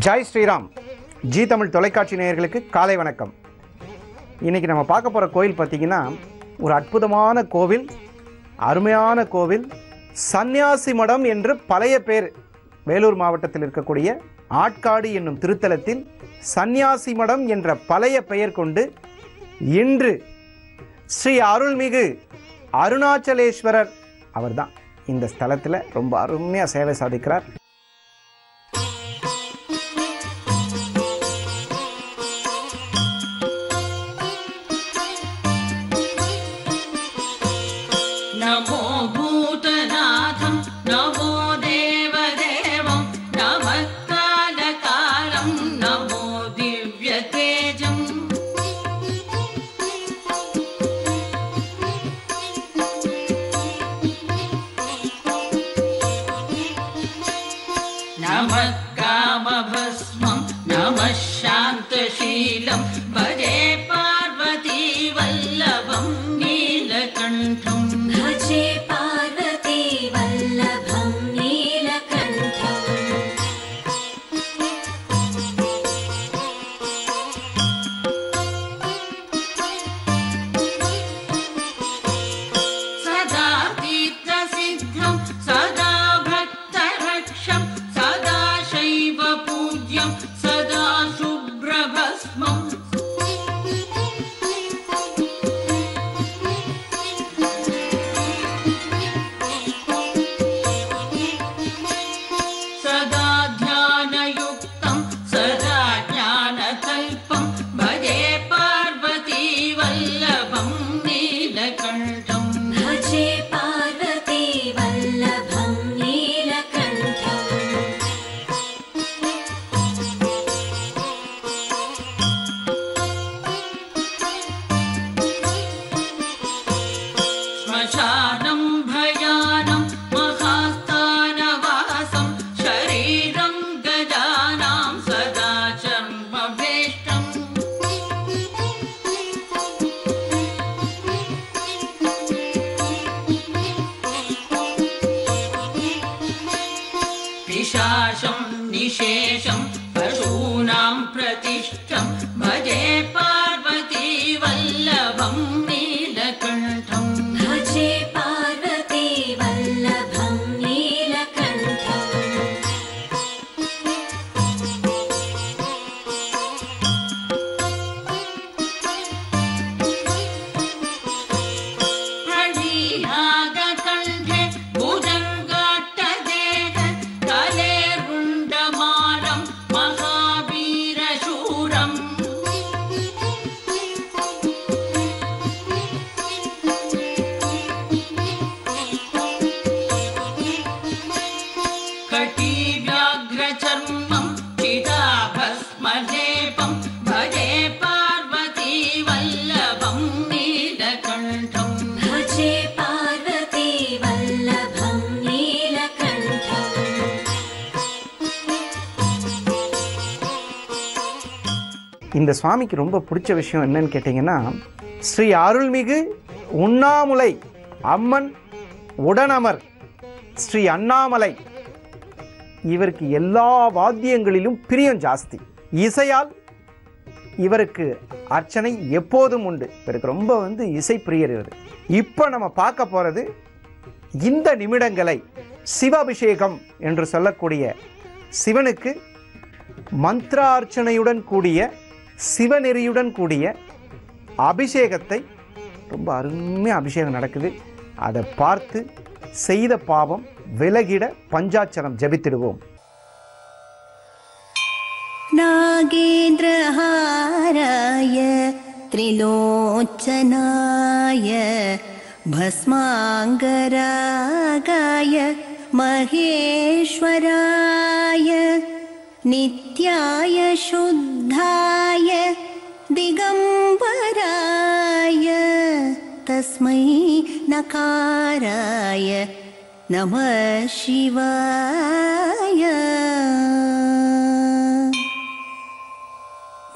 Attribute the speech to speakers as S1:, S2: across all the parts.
S1: Jai Sriram. G Tamil தொலைக்காட்சி நேயர்களுக்கு காலை வணக்கம். இன்றைக்கி நம்ம பார்க்க போகிற கோயில் பார்த்திங்கன்னா ஒரு அற்புதமான கோவில், அருமையான கோவில். சந்நியாசி மடம் என்று பழைய பேர். வேலூர் மாவட்டத்தில் இருக்கக்கூடிய ஆட்காடு என்னும் திருத்தலத்தில் சந்நியாசி மடம் என்ற பழைய பெயர் கொண்டு இன்று ஸ்ரீ அருள்மிகு அருணாச்சலேஸ்வரர் அவர்தான் இந்த ஸ்தலத்தில் ரொம்ப அருமையாக சேவை சாதிக்கிறார்.
S2: नमो भूतनाथं नमो देवदेवं नमः कालकालं नमो दिव्यतेजम् नमः कामभस्मं नमः शान्तशीलं भजे पार्वती वल्लभं नीलकण्ठम्
S3: भजे पार्वती वल्लभं नीलकण्ठम्
S2: सदा तीर्थसिद्धं सदा भक्तरक्षं सदा शैव पूज्यं सदा शुभ्रभस्मम् सदा ध्यानयुक्तं सदा ज्ञानकल्पं भजे पार्वती वल्लभं नीलकण्ठम्
S3: भजे पार्वती वल्लभं नीलकण्ठम्
S2: श्मशानं भयानं महास्थानवासं शरीरं गजानां सदा चर्मभेष्टम् पिशाचं निशेषं पशूनां प्रतिष्ठं भजे पार्वती वल्लभं नीलकण्ठम्
S3: भजे पार्वती वल्लभं नीलकण्ठम्
S2: प्रणीनागकण्ठे भुजङ्गाट्टदेह कलेर्मुण्डमालं महावीरशूरम् कटिव्याघ्रचर्मं चिताभस्मलेपं भजे पार्वती वल्लभं नीलकण्ठम्
S3: भजे पार्वती वल्लभं नीलकण्ठम्
S1: இந்த சுவாமிக்கு ரொம்ப பிடிச்ச விஷயம் என்னன்னு கேட்டிங்கன்னா, ஸ்ரீ அருள்மிகு உண்ணாமுலை அம்மன் உடனமர் ஸ்ரீ அண்ணாமலை இவருக்கு எல்லா வாத்தியங்களிலும் பிரியம் ஜாஸ்தி. இசையால் இவருக்கு அர்ச்சனை எப்போதும் உண்டு. இவருக்கு ரொம்ப இசை பிரியர் இவர். இப்போ நம்ம பார்க்க போகிறது இந்த நிமிடங்களை சிவாபிஷேகம் என்று சொல்லக்கூடிய சிவனுக்கு மந்திரார்ச்சனையுடன் கூடிய சிவநெறியுடன் கூடிய அபிஷேகத்தை, ரொம்ப அருமையாக அபிஷேகம் நடக்குது. அதை பார்த்து செய்த பாவம் விலகிட பஞ்சாட்சரம் ஜபித்திடுவோம்.
S3: नागेन्द्रहाराय त्रिलोचनाय भस्माङ्गरागाय महेश्वराय नित्याय शुद्धाय दिगम्बराय तस्मै नकाराय नमः शिवाय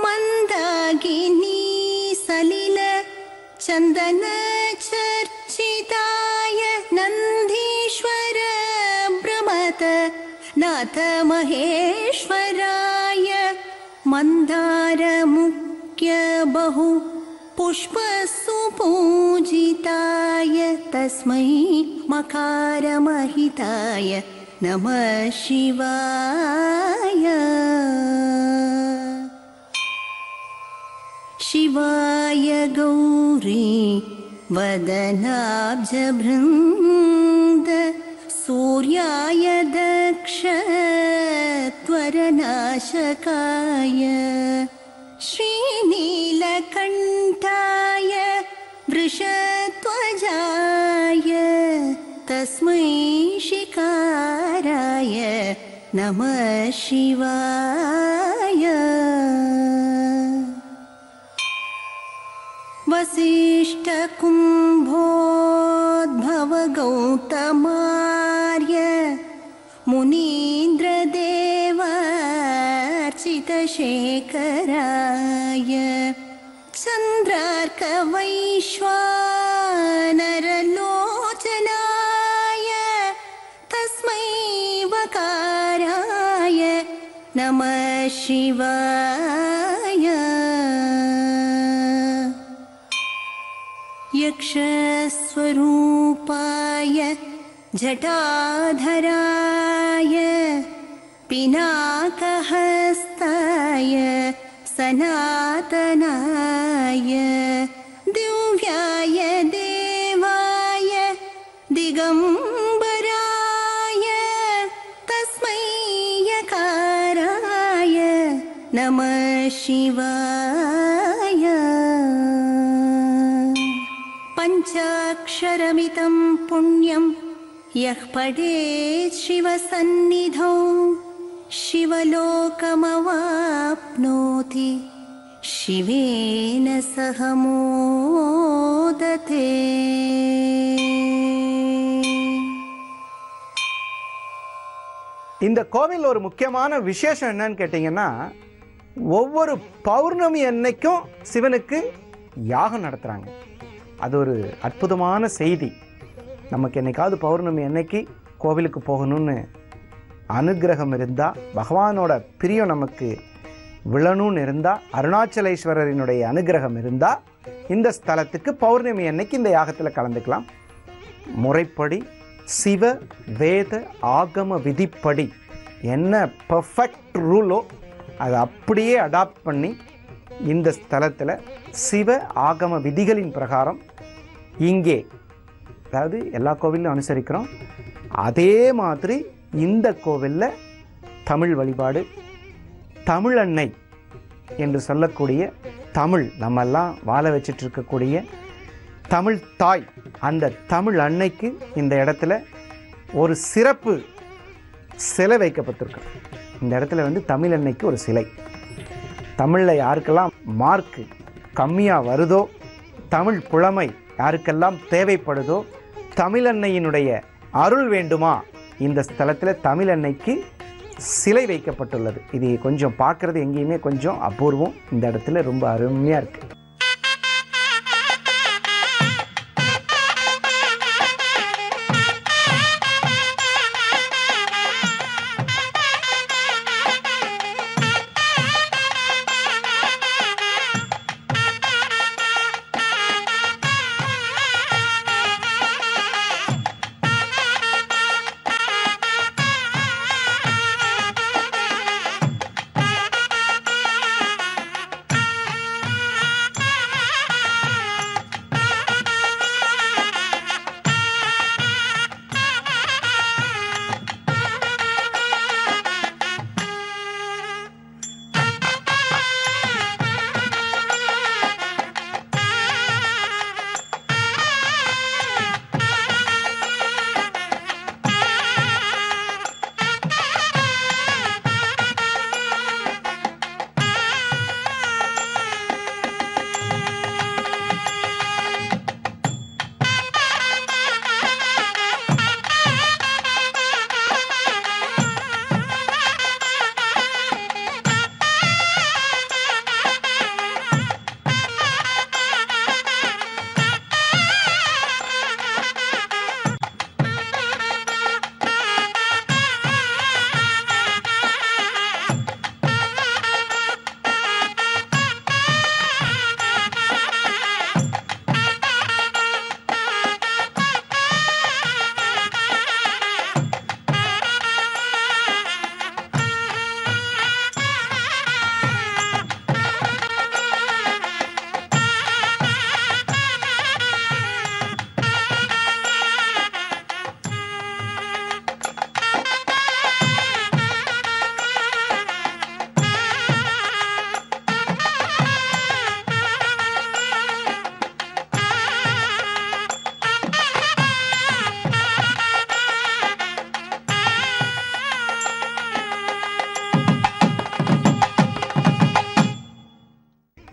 S3: मन्दाकिनी सलिल चन्दन चर्चिताय नन्दीश्वर ब्रह्मत नाथ महेश्वराय मन्दारमुख्य बहु पुष्पसुपूजिताय तस्मै मकारमहिताय नमः शिवाय। शिवाय गौरी वदनाब्जभृङ्ग सूर्याय दक्ष त्वरनाशकाय श्रीनीलकण्ठाय वृषध्वजाय तस्मै शिकाराय नमः शिवाय। वसिष्ठकुम्भोद्भवगौतमार्य मुनीन्द्रदेवार्चितशेखराय चन्द्रार्कवैश्वानरलोचनाय तस्मै वकाराय नमः शिवाय। यक्षस्वरूपाय जटाधराय पिनाकहस्ताय सनातनाय दिव्याय देवाय दिगम्बराय तस्मै यकाराय नमः शिवाय। पञ्चाक्षरमितं पुण्यं यः पठेत् शिवसन्निधौ शिवलोकमवाप्नोति शिवेन सह मोदते।
S1: இந்த கோவில் ஒரு முக்கியமான விசேஷம் என்னன்னு கேட்டிங்கன்னா, ஒவ்வொரு பௌர்ணமி அன்னைக்கும் சிவனுக்கு யாகம் நடத்துகிறாங்க. அது ஒரு அற்புதமான செய்தி. நமக்கு என்னைக்காவது பௌர்ணமி அன்னைக்கு கோவிலுக்கு போகணும்னு அனுகிரகம் இருந்தால், பகவானோட பிரியம் நமக்கு விழணும்னு இருந்தால், அருணாச்சலேஸ்வரரினுடைய அனுகிரகம் இருந்தால், இந்த ஸ்தலத்துக்கு பௌர்ணமி அன்னைக்கு இந்த யாகத்தில் கலந்துக்கலாம். முறைப்படி சிவ வேத ஆகம விதிப்படி என்ன பர்ஃபெக்ட் ரூலோ அதை அப்படியே அடாப்ட் பண்ணி இந்த ஸ்தலத்தில் சிவ ஆகம விதிகளின் பிரகாரம் இங்கே, அதாவது எல்லா கோவிலும் அனுசரிக்கிறோம், அதே மாதிரி இந்த கோவிலில் தமிழ் வழிபாடு, தமிழன்னை என்று சொல்லக்கூடிய தமிழ் நம்மெல்லாம் வாழ வச்சிட்டு இருக்கக்கூடிய தமிழ் தாய், அந்த தமிழ் அன்னைக்கு இந்த இடத்துல ஒரு சிறப்பு சிலை வைக்கப்பட்டிருக்கு. இந்த இடத்துல வந்து தமிழ் அன்னைக்கு ஒரு சிலை. தமிழில் யாருக்கெல்லாம் மார்க்கு கம்மியாக வருதோ, தமிழ் புலமை யாருக்கெல்லாம் தேவைப்படுதோ, தமிழன்னையினுடைய அருள் வேண்டுமா, இந்த ஸ்தலத்தில் தமிழன்னைக்கு சிலை வைக்கப்பட்டுள்ளது. இது கொஞ்சம் பார்க்குறது எங்கேயுமே கொஞ்சம் அபூர்வம். இந்த இடத்துல ரொம்ப அருமையாக இருக்குது.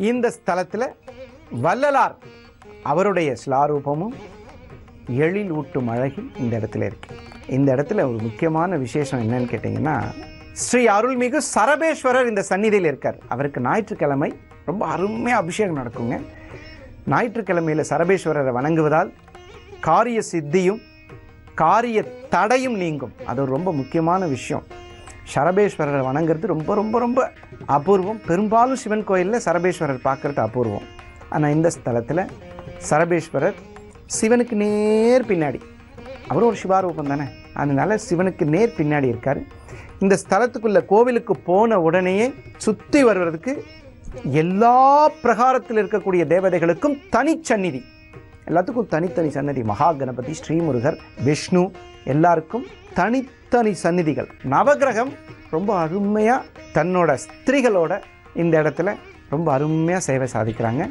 S1: இந்த ஸ்தலத்தில் வள்ளலார் அவருடைய ஸ்லாரூபமும் எழில் ஊட்டும் அழகி இந்த இடத்துல இருக்கு. இந்த இடத்துல ஒரு முக்கியமான விசேஷம் என்னன்னு கேட்டிங்கன்னா, ஸ்ரீ அருள்மிகு சரபேஸ்வரர் இந்த சந்நிதியில் இருக்கார். அவருக்கு ஞாயிற்றுக்கிழமை ரொம்ப அருமையாக அபிஷேகம் நடக்குங்க. ஞாயிற்றுக்கிழமையில் சரபேஸ்வரரை வணங்குவதால் காரிய சித்தியும் காரிய தடையும் நீங்கும். அது ஒரு ரொம்ப முக்கியமான விஷயம். சரபேஸ்வரரை வணங்குறது ரொம்ப ரொம்ப ரொம்ப அபூர்வம். பெரும்பாலும் சிவன் கோயிலில் சரபேஸ்வரர் பார்க்குறது அபூர்வம். ஆனால் இந்த ஸ்தலத்தில் சரபேஸ்வரர் சிவனுக்கு நேர் பின்னாடி, அவரும் ஒரு சிவாரூபம் தானே, அதனால சிவனுக்கு நேர் பின்னாடி இருக்கார். இந்த ஸ்தலத்துக்குள்ள கோவிலுக்கு போன உடனேயே சுற்றி வருவதற்கு எல்லா பிரகாரத்தில் இருக்கக்கூடிய தேவதைகளுக்கும் தனிச்சந்நிதி, எல்லாத்துக்கும் தனித்தனி சன்னதி. மகா கணபதி, ஸ்ரீமுருகர், விஷ்ணு எல்லாருக்கும் தனித்தனி சந்நிதிகள். நவகிரகம் ரொம்ப அருமையாக தன்னோட ஸ்திரீகளோட இந்த இடத்துல ரொம்ப அருமையாக சேவை சாதிக்கிறாங்க.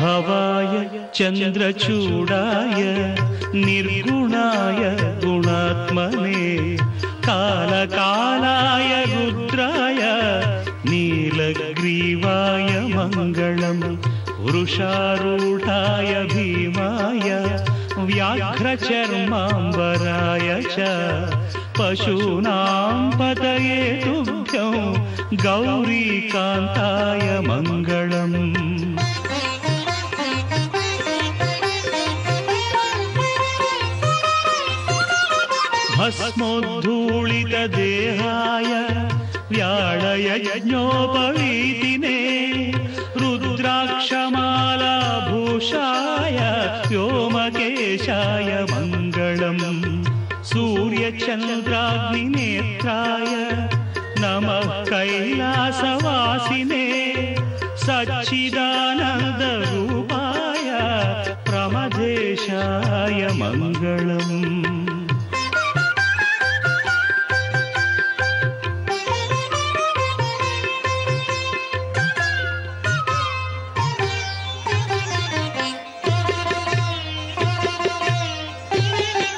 S4: भवाय चन्द्रचूडाय निर्गुणाय गुणात्मने कालकालाय रुद्राय नीलग्रीवाय मङ्गलम् पुरुषारूढाय भीमाय व्याघ्रचर्माम्बराय च पशूनां पतये तुभ्यं गौरीकान्ताय मङ्गलम् भस्मोद्धूलितदेहाय व्याळयज्ञोपवीतिने रुद्राक्षमालाभूषाय व्योमकेशाय मङ्गलम् सूर्यचन्द्राग्निनेत्राय नमः कैलासवासिने सच्चिदानन्दरूपाय प्रमदेशाय मङ्गलम्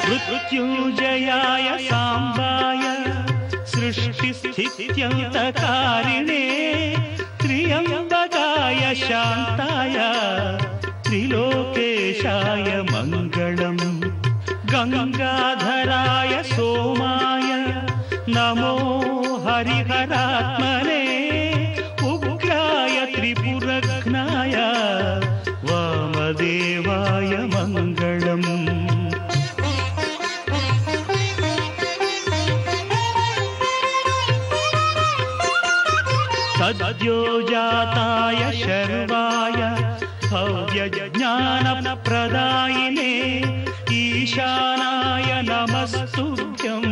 S4: मृत्युञ्जयाय साम्बाय सृष्टिस्थित्यन्तकारिणे त्र्यम्बकाय शान्ताय त्रिलोकेशाय मङ्गलम् गङ्गाधराय सोमाय नमो हरिहरात्मने उग्राय त्रिपुरघ्नाय वामदेवाय मङ्गलम् सद्योजाताय शर्वाय भव्यज्ञानप्रदायिने ईशानाय नमस्तुभ्यं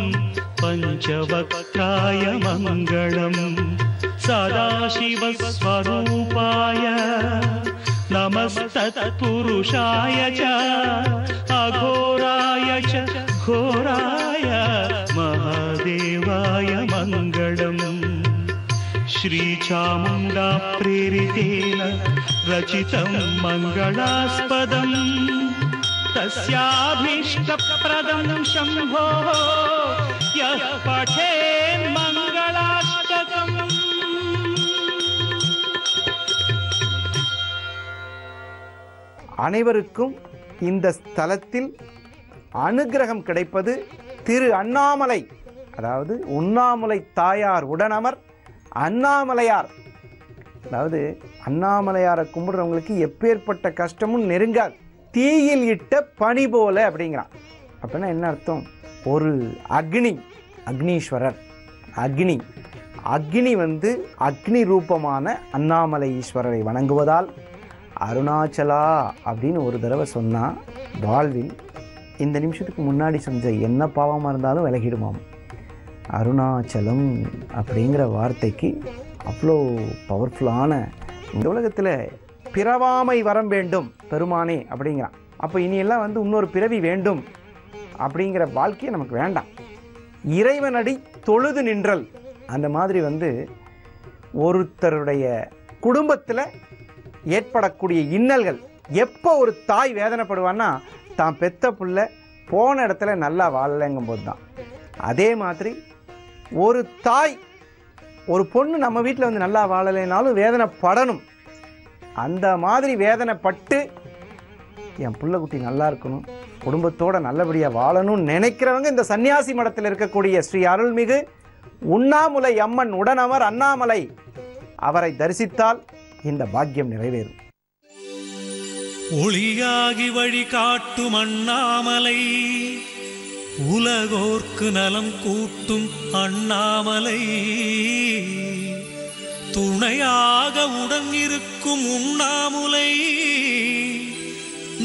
S4: पञ्चवक्त्राय मङ्गलम् सदाशिवस्वरूपाय नमस्तत्पुरुषाय च अघोराय च घोराय महादेवाय मङ्गलम् श्रीचामुण्डा प्रेरितेन रचितं मङ्गलास्पदम् तस्याभीष्टप्रदं शम्भोः यः पठेन् मङ्गलाष्टकम्
S1: அனைவருக்கும் இந்த ஸ்தலத்தில் அனுகிரகம் கிடைப்பது திரு அண்ணாமலை, அதாவது உண்ணாமுலை தாயார் உடனமர் அண்ணாமலையார். அதாவது அண்ணாமலையாரை கும்பிடுறவங்களுக்கு எப்பேற்பட்ட கஷ்டமும் நெருங்காது, தீயில் இட்ட பனி போல அப்படிங்கிறான். அப்படின்னா என்ன அர்த்தம்? ஒரு அக்னி, அக்னீஸ்வரர், அக்னி அக்னி ரூபமான அண்ணாமலை ஈஸ்வரரை வணங்குவதால் அருணாச்சலா அப்படின்னு ஒரு தடவை சொன்னால் வாழ்வில் இந்த நிமிஷத்துக்கு முன்னாடி செஞ்ச என்ன பாவமாக இருந்தாலும் விலகிடுமாம். அருணாச்சலம் அப்படிங்கிற வார்த்தைக்கு அவ்வளோ பவர்ஃபுல்லான, இந்த உலகத்தில் பிறவாமை வரம் வேண்டும் பெருமானே அப்படிங்கிறான். அப்போ இனியெல்லாம் இன்னொரு பிறவி வேண்டும் அப்படிங்கிற வாழ்க்கையை நமக்கு வேண்டாம். இறைவனடி தொழுது நின்றல், அந்த மாதிரி ஒருத்தருடைய குடும்பத்தில் ஏற்படக்கூடிய இன்னல்கள். எப்போ ஒரு தாய் வேதனைப்படுவான்னா தான் பெத்த பிள்ளை போன இடத்துல நல்லா வாழலைங்கும் போது தான். அதே மாதிரி ஒரு தாய் ஒரு பொண்ணு நம்ம வீட்டில் வந்து நல்லா வாழலைனாலும் வேதனைப்படணும். அந்த மாதிரி வேதனைப்பட்டு என் பிள்ளைக்குட்டி நல்லா இருக்கணும், குடும்பத்தோடு நல்லபடியாக வாழணும்னு நினைக்கிறவங்க இந்த சன்னியாசி மடத்தில் இருக்கக்கூடிய ஸ்ரீ அருள்மிகு உண்ணாமுலை அம்மன் உடனமர் அண்ணாமலை அவரை தரிசித்தால் இந்த பாக்கியம் நிறைவேறும்.
S4: ஒளியாகி வழி காட்டும் அண்ணாமலை, உலகோர்க்கு நலம் கூட்டும் அண்ணாமலை, துணையாக உடன் இருக்கும் உண்ணாமுலை,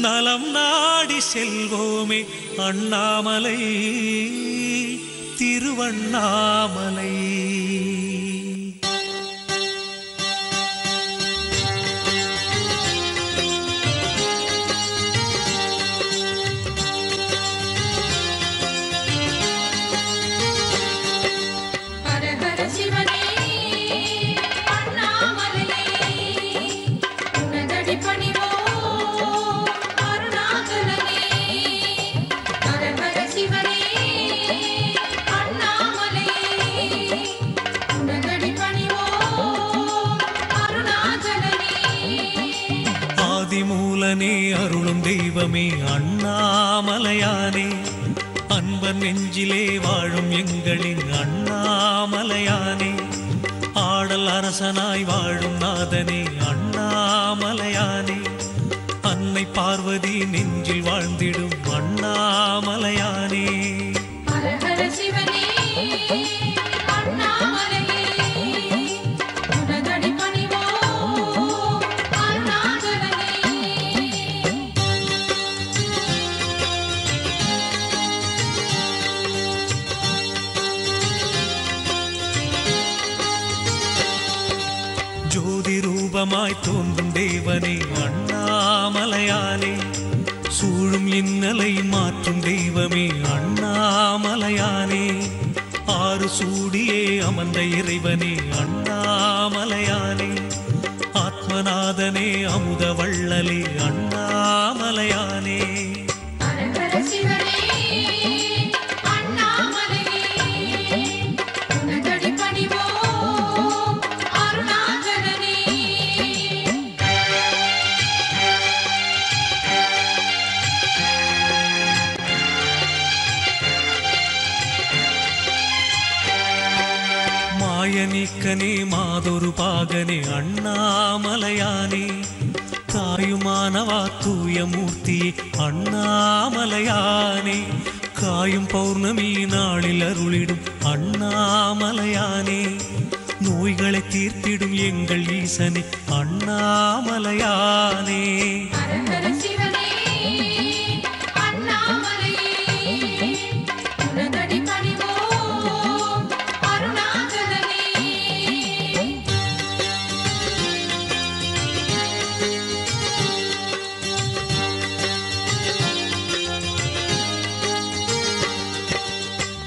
S4: நலம் நாடி செல்வோமே அண்ணாமலை, திருவண்ணாமலை. ஆதிமூலனே அருளும் தெய்வமே அண்ணாமலையானே, அன்பர் நெஞ்சிலே வாழும் எங்களின் அண்ணாமலையானே, ஆடல் அரசனாய் வாழும் நாதனே அண்ணாமலையானே, அன்னை பார்வதி நெஞ்சில் வாழ்ந்திடும் அண்ணாமலையானே. ஜோதி ரூபமாய் தோன்றும் தேவனே அண்ணாமலையானே, சூழும் இன்னலை மாற்றும் தெய்வமே அண்ணாமலையானே, ஆறு சூடியே அமர்ந்த இறைவனே அண்ணாமலையானே, ஆத்மநாதனே அமுத வள்ளலே அண்ணாமலையானே. மாயநீக்கனே மாதொரு பாகனே அண்ணாமலையானே, தாயுமானவா தூய மூர்த்தியே அண்ணாமலையானே, காயும் பௌர்ணமி நாளில் அருளிடும் அண்ணாமலையானே, நோய்களை தீர்த்திடும் எங்கள் ஈசனே அண்ணாமலையானே.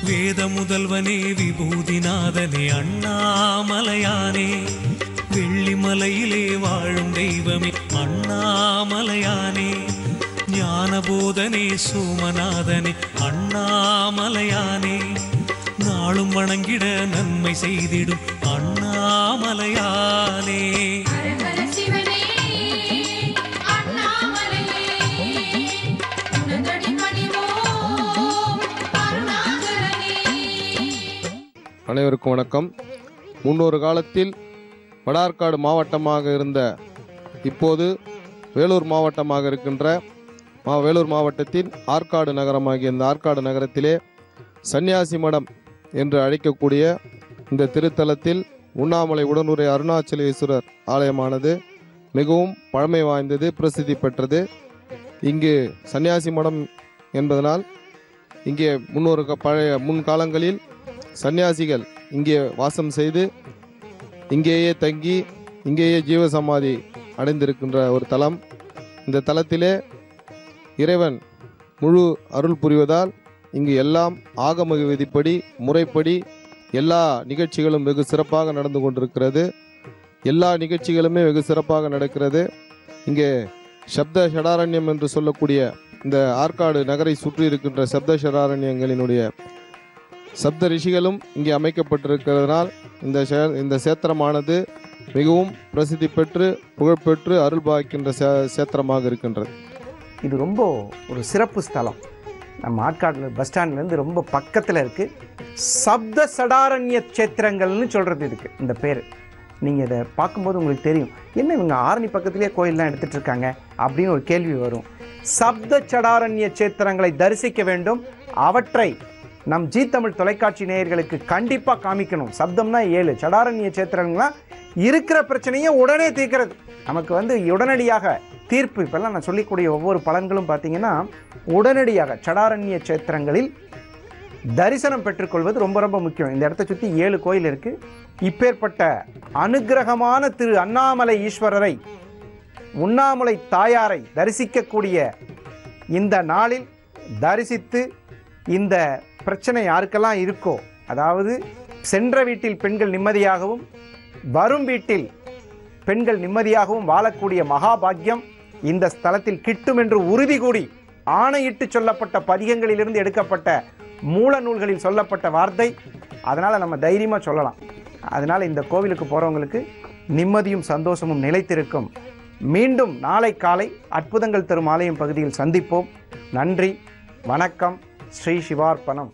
S4: வேத முதல்வனே விபூதிநாதனே அண்ணாமலையானே, வெள்ளிமலையிலே வாழும் தெய்வமே அண்ணாமலையானே, ஞானபோதனே சோமநாதனே அண்ணாமலையானே, நாளும் வணங்கிட நன்மை செய்திடும் அண்ணாமலையானே.
S5: அனைவருக்கும் வணக்கம். முன்னொரு காலத்தில் வடார்காடு மாவட்டமாக இருந்த இப்போது வேலூர் மாவட்டமாக இருக்கின்ற வேலூர் மாவட்டத்தின் ஆற்காடு நகரமாகிய இந்த ஆற்காடு நகரத்திலே சன்னியாசி மடம் என்று அழைக்கக்கூடிய இந்த திருத்தலத்தில் உண்ணாமலை உடனுரை அருணாச்சலேஸ்வரர் ஆலயமானது மிகவும் பழமை வாய்ந்தது, பிரசித்தி பெற்றது. இங்கு சன்னியாசி மடம் என்பதனால் இங்கே முன்காலங்களில் சன்னியாசிகள் இங்கே வாசம் செய்து இங்கேயே தங்கி இங்கேயே ஜீவசமாதி அடைந்திருக்கின்ற ஒரு தலம். இந்த தலத்திலே இறைவன் முழு அருள் புரிவதால் இங்கு எல்லாம் ஆகம விதிப்படி முறைப்படி எல்லா நிகழ்ச்சிகளும் வெகு சிறப்பாக நடந்து கொண்டிருக்கிறது. எல்லா நிகழ்ச்சிகளுமே வெகு சிறப்பாக நடக்கிறது. இங்கே சப்த ஷடாரண்யம் என்று சொல்லக்கூடிய இந்த ஆற்காடு நகரை சுற்றி இருக்கின்ற சப்த ஷடாரண்யங்களினுடைய சப்த ரிஷிகளும் இங்கே அமைக்கப்பட்டிருக்கிறதுனால் இந்த சேத்திரமானது மிகவும் பிரசித்தி பெற்று புகழ்பெற்று அருள் பாய்க்கின்ற சேத்திரமாக இருக்கின்றது.
S1: இது ரொம்ப ஒரு சிறப்பு ஸ்தலம். நம்ம ஆற்காட்டில் பஸ் ஸ்டாண்ட்லேருந்து ரொம்ப பக்கத்தில் இருக்குது. சப்த சடாரண்ய சேத்திரங்கள்னு சொல்கிறது இதுக்கு இந்த பேர். நீங்கள் இதை பார்க்கும்போது உங்களுக்கு தெரியும், என்ன இவங்க ஆரணி பக்கத்துலேயே கோயிலெலாம் எடுத்துகிட்டு இருக்காங்க அப்படின்னு ஒரு கேள்வி வரும். சப்த சடாரண்ய சேத்திரங்களை தரிசிக்க வேண்டும். அவற்றை நம் ஜீ தமிழ் தொலைக்காட்சி நேயர்களுக்கு கண்டிப்பாக காமிக்கணும். சப்தம்னா 7, சடாரண்ய சேத்திரங்கள்லாம் இருக்கிற பிரச்சனையை உடனே தீர்க்கிறது. நமக்கு உடனடியாக தீர்ப்பு. இப்போல்லாம் நான் சொல்லிக்கூடிய ஒவ்வொரு பலன்களும் பார்த்தீங்கன்னா உடனடியாக சடாரண்ய சேத்திரங்களில் தரிசனம் பெற்றுக்கொள்வது ரொம்ப ரொம்ப முக்கியம். இந்த இடத்த சுற்றி 7 கோயில் இருக்குது. இப்பேற்பட்ட அனுகிரகமான திரு அண்ணாமலை ஈஸ்வரரை, உண்ணாமலை தாயாரை தரிசிக்கக்கூடிய இந்த நாளில் தரிசித்து இந்த பிரச்சனை யாருக்கெல்லாம் இருக்கோ, அதாவது சென்ற வீட்டில் பெண்கள் நிம்மதியாகவும் வரும் வீட்டில் பெண்கள் நிம்மதியாகவும் வாழக்கூடிய மகாபாக்கியம் இந்த ஸ்தலத்தில் கிட்டும் என்று உறுதி கூடி ஆணையிட்டு சொல்லப்பட்ட பதிகங்களிலிருந்து எடுக்கப்பட்ட மூல நூல்களில் சொல்லப்பட்ட வார்த்தை. அதனால் நம்ம தைரியமாக சொல்லலாம். அதனால் இந்த கோவிலுக்கு போகிறவங்களுக்கு நிம்மதியும் சந்தோஷமும் நிலைத்திருக்கும். மீண்டும் நாளை காலை அற்புதங்கள் தரும் ஆலயம் பகுதியில் சந்திப்போம். நன்றி, வணக்கம். ஸ்ரீ சிவார்ப்பணம்.